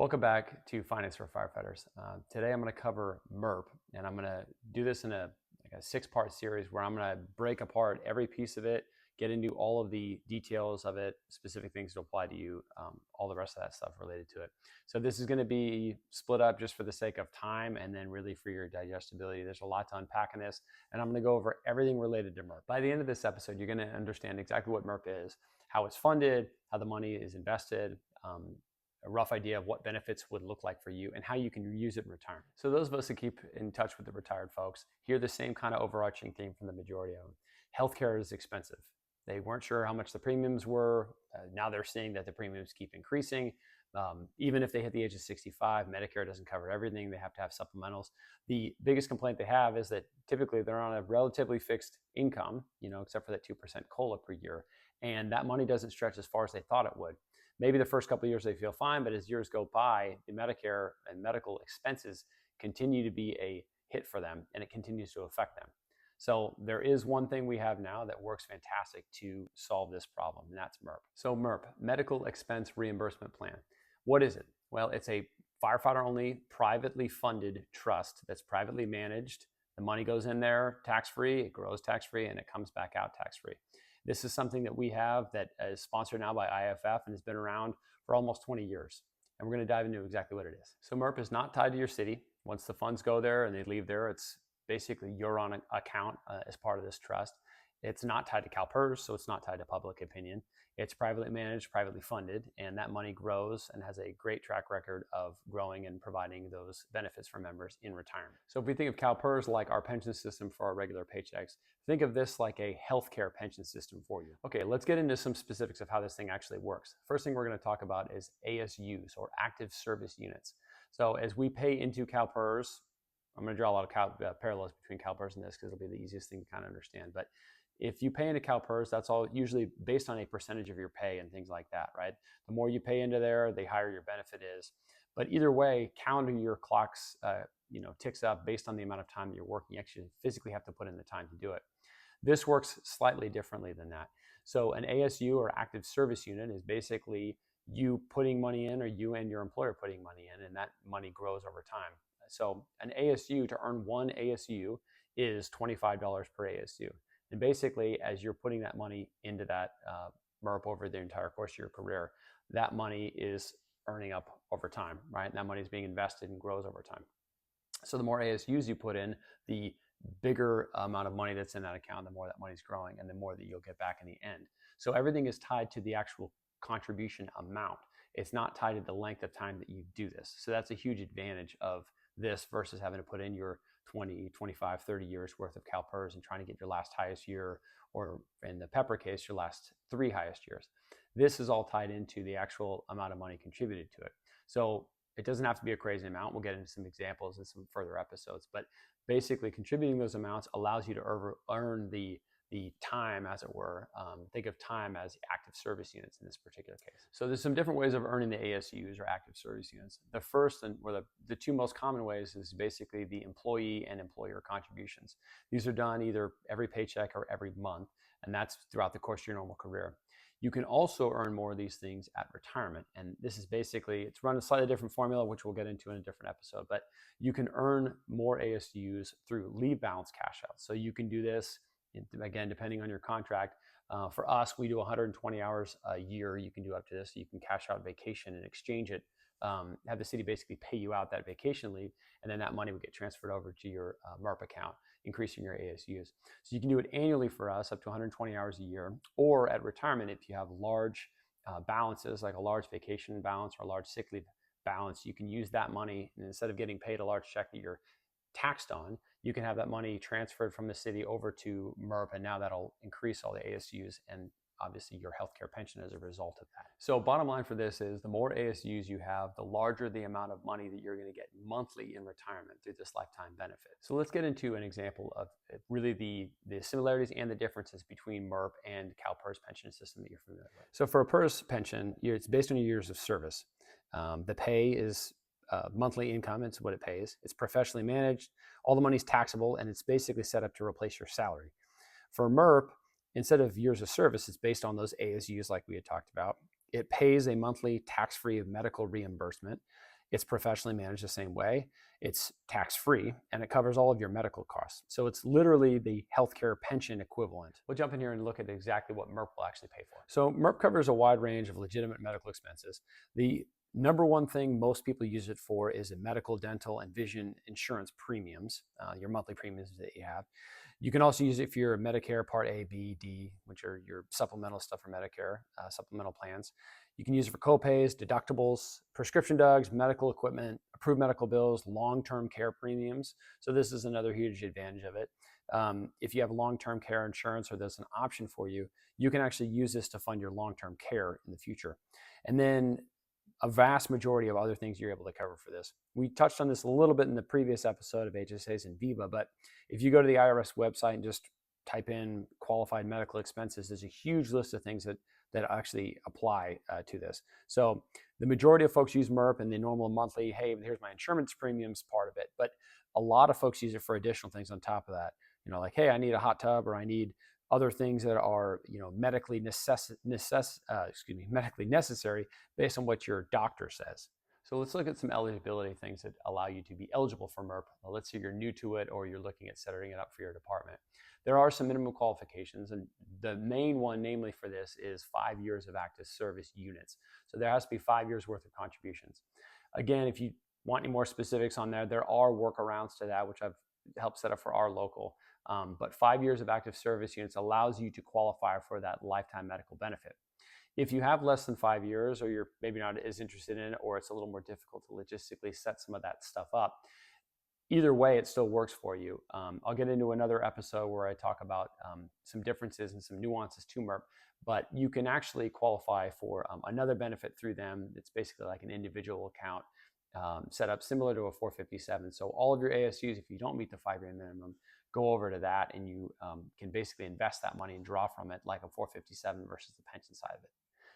Welcome back to Finance for Firefighters. Today I'm going to cover MERP, and I'm going to do this in a 6-part series where I'm going to break apart every piece of it, get into all of the details of it, specific things to apply to you, all the rest of that stuff related to it. So this is going to be split up just for the sake of time and then really for your digestibility. There's a lot to unpack in this, and I'm going to go over everything related to MERP. By the end of this episode, you're going to understand exactly what MERP is, how it's funded, how the money is invested, a rough idea of what benefits would look like for you and how you can use it in retirement. So those of us who keep in touch with the retired folks hear the same kind of overarching theme from the majority of them. Healthcare is expensive. They weren't sure how much the premiums were. Now they're seeing that the premiums keep increasing. Even if they hit the age of 65, Medicare doesn't cover everything. They have to have supplementals. The biggest complaint they have is that typically they're on a relatively fixed income, except for that 2% COLA per year. And that money doesn't stretch as far as they thought it would. Maybe the first couple of years they feel fine, but as years go by, the Medicare and medical expenses continue to be a hit for them, and it continues to affect them. So there is one thing we have now that works fantastic to solve this problem, and that's MERP. So MERP, Medical Expense Reimbursement Plan. What is it? Well, it's a firefighter-only, privately funded trust that's privately managed. The money goes in there tax-free, it grows tax-free, and it comes back out tax-free. This is something that we have that is sponsored now by IFF and has been around for almost 20 years. And we're going to dive into exactly what it is. So MERP is not tied to your city. Once the funds go there and they leave there, it's basically your own account as part of this trust. It's not tied to CalPERS, so it's not tied to public opinion. It's privately managed, privately funded, and that money grows and has a great track record of growing and providing those benefits for members in retirement. So if we think of CalPERS like our pension system for our regular paychecks, think of this like a healthcare pension system for you. Okay, let's get into some specifics of how this thing actually works. First thing we're going to talk about is ASUs, or active service units. So as we pay into CalPERS, I'm going to draw a lot of parallels between CalPERS and this because it'll be the easiest thing to kind of understand. But if you pay into CalPERS, that's all usually based on a percentage of your pay and things like that, right? The more you pay into there, the higher your benefit is. But either way, counting your clocks, ticks up based on the amount of time that you're working. You actually physically have to put in the time to do it. This works slightly differently than that. So an ASU, or active service unit, is basically you putting money in, or you and your employer putting money in, and that money grows over time. So an ASU, to earn one ASU, is $25 per ASU. And basically, as you're putting that money into that MERP over the entire course of your career, that money is earning up over time, right? And that money is being invested and grows over time. So the more ASUs you put in, the bigger amount of money that's in that account, the more that money's growing, and the more that you'll get back in the end. So everything is tied to the actual contribution amount. It's not tied to the length of time that you do this. So that's a huge advantage of this versus having to put in your 20, 25, 30 years worth of CalPERS and trying to get your last highest year, or in the Pepper case, your last 3 highest years. This is all tied into the actual amount of money contributed to it. So it doesn't have to be a crazy amount. We'll get into some examples in some further episodes, but basically contributing those amounts allows you to earn the time, as it were. Think of time as active service units in this particular case. So there's some different ways of earning the ASUs, or active service units. The first, or the two most common ways, is basically the employee and employer contributions. These are done either every paycheck or every month, and that's throughout the course of your normal career. You can also earn more of these things at retirement, and this is basically, it's run a slightly different formula, which we'll get into in a different episode, but you can earn more ASUs through leave balance cash outs. So you can do this, again, depending on your contract. For us, we do 120 hours a year. You can do up to this. So you can cash out vacation and exchange it, have the city basically pay you out that vacation leave, and then that money would get transferred over to your MERP account, increasing your ASUs. So you can do it annually for us, up to 120 hours a year, or at retirement if you have large balances, like a large vacation balance or a large sick leave balance. You can use that money, and instead of getting paid a large check that you're taxed on, you can have that money transferred from the city over to MERP, and now that'll increase all the ASUs and obviously your healthcare pension as a result of that. So bottom line for this is, the more ASUs you have, the larger the amount of money that you're going to get monthly in retirement through this lifetime benefit. So let's get into an example of really the similarities and the differences between MERP and CalPERS pension system that you're familiar with. So for a PERS pension, it's based on your years of service. The pay is monthly income. It's what it pays. It's professionally managed. All the money's taxable, and it's basically set up to replace your salary. For MERP, instead of years of service, it's based on those ASUs like we had talked about. It pays a monthly tax-free medical reimbursement. It's professionally managed the same way. It's tax-free, and it covers all of your medical costs. So it's literally the healthcare pension equivalent. We'll jump in here and look at exactly what MERP will actually pay for. So MERP covers a wide range of legitimate medical expenses. The number one thing most people use it for is in medical, dental, and vision insurance premiums, your monthly premiums that you have. You can also use it for your Medicare Part A, B, D, which are your supplemental stuff for Medicare, supplemental plans. You can use it for copays, deductibles, prescription drugs, medical equipment, approved medical bills, long-term care premiums. So this is another huge advantage of it. If you have long-term care insurance or there's an option for you, you can actually use this to fund your long-term care in the future. And then a vast majority of other things you're able to cover for this. We touched on this a little bit in the previous episode of HSAs and VIVA, but if you go to the IRS website and just type in qualified medical expenses, there's a huge list of things that actually apply to this. So the majority of folks use MERP and the normal monthly, hey, here's my insurance premiums part of it, but a lot of folks use it for additional things on top of that. You know, like, hey, I need a hot tub, or I need other things that are, you know, medically necessary based on what your doctor says. So let's look at some eligibility things that allow you to be eligible for MERP. Well, let's say you're new to it or you're looking at setting it up for your department. There are some minimum qualifications, and the main one, namely for this, is 5 years of active service units. So there has to be 5 years worth of contributions. Again, if you want any more specifics on there are workarounds to that, which I've helped set up for our local. But 5 years of active service units allows you to qualify for that lifetime medical benefit. If you have less than 5 years, or you're maybe not as interested in it, or it's a little more difficult to logistically set some of that stuff up, either way, it still works for you. I'll get into another episode where I talk about some differences and some nuances to MERP, but you can actually qualify for another benefit through them. It's basically like an individual account set up similar to a 457. So all of your ASUs, if you don't meet the 5-year minimum, go over to that, and you can basically invest that money and draw from it like a 457 versus the pension side of it.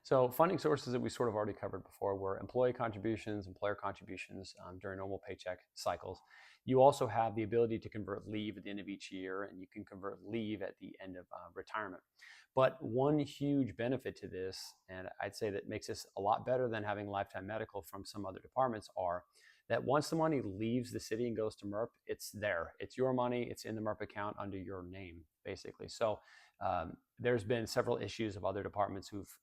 So funding sources that we sort of already covered before were employee contributions, employer contributions during normal paycheck cycles. You also have the ability to convert leave at the end of each year, and you can convert leave at the end of retirement. But one huge benefit to this, and I'd say that makes this a lot better than having lifetime medical from some other departments, are that once the money leaves the city and goes to MERP, it's there. It's your money. It's in the MERP account under your name, basically. So there's been several issues of other departments who've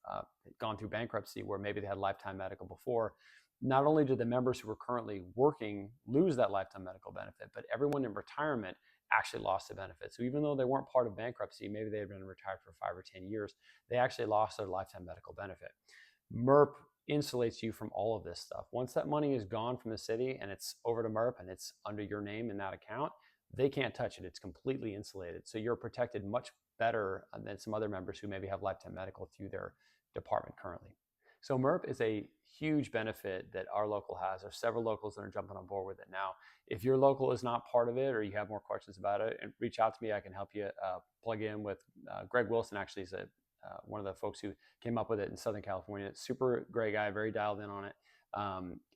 gone through bankruptcy where maybe they had lifetime medical before. Not only do the members who are currently working lose that lifetime medical benefit, but everyone in retirement actually lost the benefit. So even though they weren't part of bankruptcy, maybe they had been retired for 5 or 10 years, they actually lost their lifetime medical benefit. MERP insulates you from all of this stuff. Once that money is gone from the city and it's over to MERP and it's under your name in that account, they can't touch it. It's completely insulated. So you're protected much better than some other members who maybe have lifetime medical through their department currently. So MERP is a huge benefit that our local has. There's several locals that are jumping on board with it now. If your local is not part of it, or you have more questions about it, and reach out to me. I can help you plug in with Greg Wilson. Actually, is one of the folks who came up with it in Southern California. Super great guy, very dialed in on it.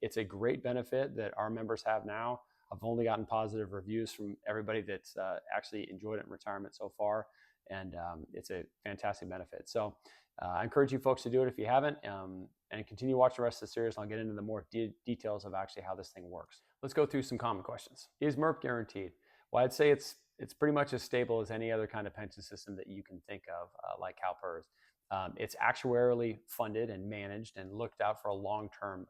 It's a great benefit that our members have now. I've only gotten positive reviews from everybody that's actually enjoyed it in retirement so far, and it's a fantastic benefit. So I encourage you folks to do it if you haven't, and continue watching the rest of the series, and I'll get into the more details of actually how this thing works. Let's go through some common questions. Is MERP guaranteed? Well, I'd say it's pretty much as stable as any other kind of pension system that you can think of, like CalPERS. It's actuarially funded and managed and looked out for a long-term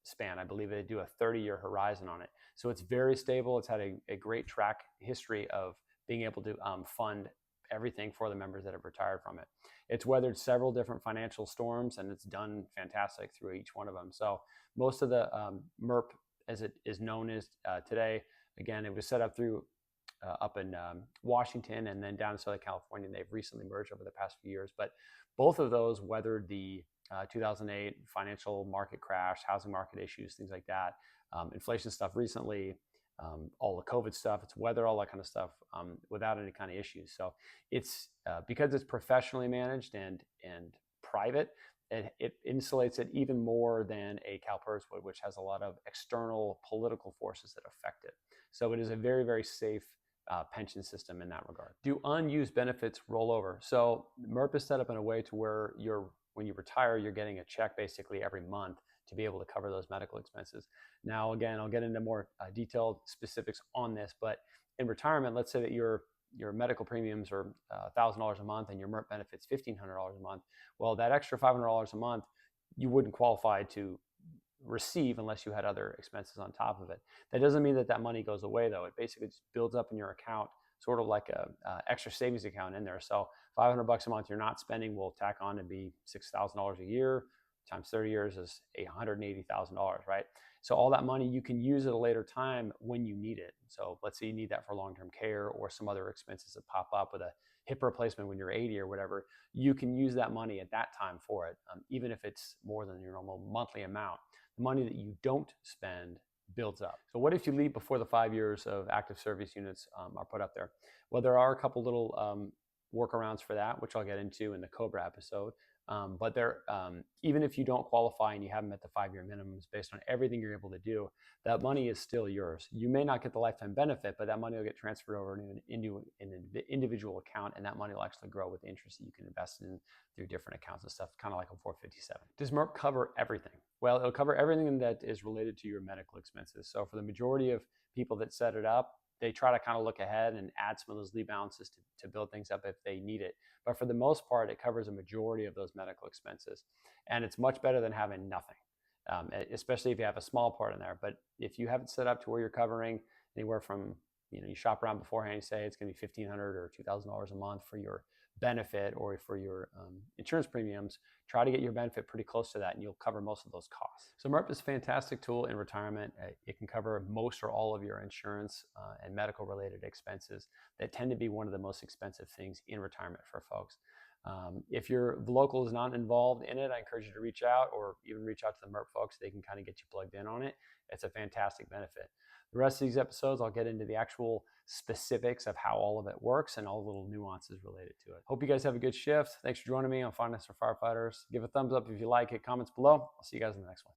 span. I believe they do a 30-year horizon on it. So it's very stable. It's had a great track history of being able to fund everything for the members that have retired from it. It's weathered several different financial storms, and it's done fantastic through each one of them. So most of the MERP, as it is known as today, again, it was set up through up in Washington and then down in Southern California. And they've recently merged over the past few years, but both of those weathered the 2008 financial market crash, housing market issues, things like that, inflation stuff recently, all the COVID stuff. It's weathered all that kind of stuff without any kind of issues. So it's because it's professionally managed and private, it insulates it even more than a CalPERS would, which has a lot of external political forces that affect it. So it is a very, very safe pension system in that regard. Do unused benefits roll over? So MERP is set up in a way to where when you retire, you're getting a check basically every month to be able to cover those medical expenses. Now, again, I'll get into more detailed specifics on this, but in retirement, let's say that your medical premiums are $1,000 a month and your MERP benefits $1,500 a month. Well, that extra $500 a month, you wouldn't qualify to receive unless you had other expenses on top of it. That doesn't mean that that money goes away, though. It basically just builds up in your account, sort of like a extra savings account in there. So $500 a month you're not spending will tack on to be $6,000 a year times 30 years is $180,000, right? So all that money you can use at a later time when you need it. So let's say you need that for long-term care or some other expenses that pop up with a hip replacement when you're 80 or whatever. You can use that money at that time for it, even if it's more than your normal monthly amount. The money that you don't spend builds up. So what if you leave before the 5 years of active service units are put up there? Well, there are a couple little workarounds for that, which I'll get into in the COBRA episode. But even if you don't qualify and you haven't met the 5-year minimums, based on everything you're able to do, that money is still yours. You may not get the lifetime benefit, but that money will get transferred over into an individual account, and that money will actually grow with the interest that you can invest in through different accounts and stuff, kind of like a 457. Does MERP cover everything? Well, it'll cover everything that is related to your medical expenses. So for the majority of people that set it up, they try to kind of look ahead and add some of those lead balances to build things up if they need it. But for the most part, it covers a majority of those medical expenses. And it's much better than having nothing, especially if you have a small part in there. But if you have it set up to where you're covering anywhere from, you shop around beforehand, you say it's going to be $1,500 or $2,000 a month for your benefit or for your insurance premiums, try to get your benefit pretty close to that and you'll cover most of those costs. So MERP is a fantastic tool in retirement. It can cover most or all of your insurance and medical related expenses that tend to be one of the most expensive things in retirement for folks. If the local is not involved in it, I encourage you to reach out or even reach out to the MERP folks. They can kind of get you plugged in on it. It's a fantastic benefit. The rest of these episodes, I'll get into the actual specifics of how all of it works and all the little nuances related to it. Hope you guys have a good shift. Thanks for joining me on Finance for Firefighters. Give a thumbs up if you like it, comments below. I'll see you guys in the next one.